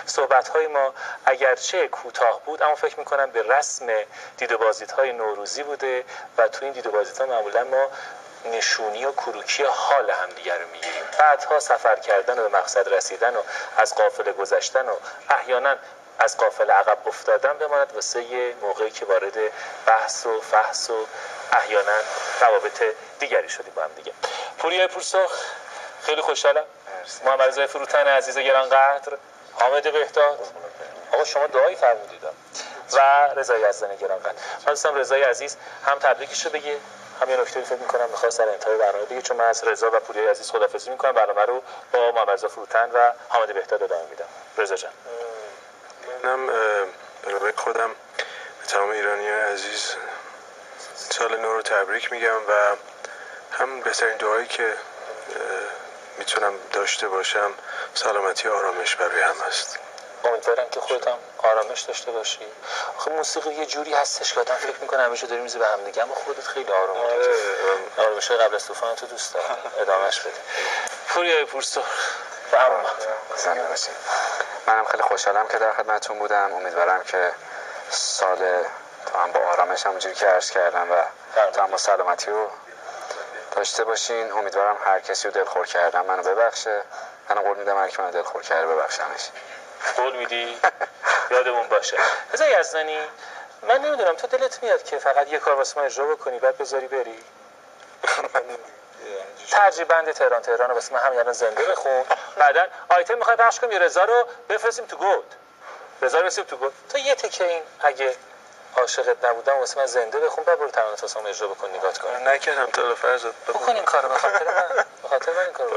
صحبت‌های ما اگرچه کوتاه بود اما فکر می‌کنم به رسم دید و بازدیدهای نوروزی بوده و تو این دید و بازدیدها معمولا ما نشونی و کروکی حال همدیگر رو میگیریم. بعدها سفر کردن و به مقصد رسیدن و از قافله گذشتن و احیانا از قافله عقب افتادن بماند واسه یه موقعی که وارد بحث و فحص و احیانا روابط دیگری شدیم با هم دیگه. پوریا پورسرخ خیلی خوشحالم. محمد رضا فروتن عزیز گرانقدر، حامد بهداد، آقا شما دعایی فرمودید و رضا یزدانی گرانقدر. من دوستم رضای عزیز هم تبریکش رو بگه، هم یه نکته فکر می‌کنم می‌خواست در انتهای برنامه بگه، چون من از رضا و پوریای عزیز خداحافظی می‌کنم. برنامه رو با محمد رضا فروتن و حامد بهداد ادامه میدم. رضا جان. منم برای خودم به تمام ایرانیان عزیز سال نو رو تبریک میگم و هم بهترین دعایی که میتونم داشته باشم سلامتی و آرامش برای هم هست. امیدوارم که خودت هم آرامش داشته باشی. آخه موسیقی یه جوری هستش که آدم فکر میکنه همیشه داری میزه به هم دیگه، اما خودت خیلی آروم بودی. آرامش قبل از طوفان تو دوست دارم. ادامهش بده. پوریای پورسرخ زنده باشید. منم خیلی خوشحالم که در خدمتتون بودم. امیدوارم که سال تا هم با آرامش همونجوری که عرض کردم و تا هم با سلامتی رو داشته باشین. امیدوارم هر کسی رو دلخور کردم منو ببخشه. من قول میدم هر کی منو دلخور کرده ببخشمش. قول میدی؟ یادمون باشه. رضا یزدانی، من نمیدونم تو دلت میاد که فقط یه کار واسه ما اجرا بکنی بعد بذاری بری؟ ترجیح بند تهران رو واسه من همین الان زنده بخون، بعدن آیتم میخوای پخش کنیم یه رضا رو بفرستیم تو گود. تو یه تکه این اگه عاشقت نبودم واسه من زنده بخون بعد برو ترانه واسه اجرا بکن نگات کن. نکردم تا فرضت بکن این کارو به خاطر من این کارو.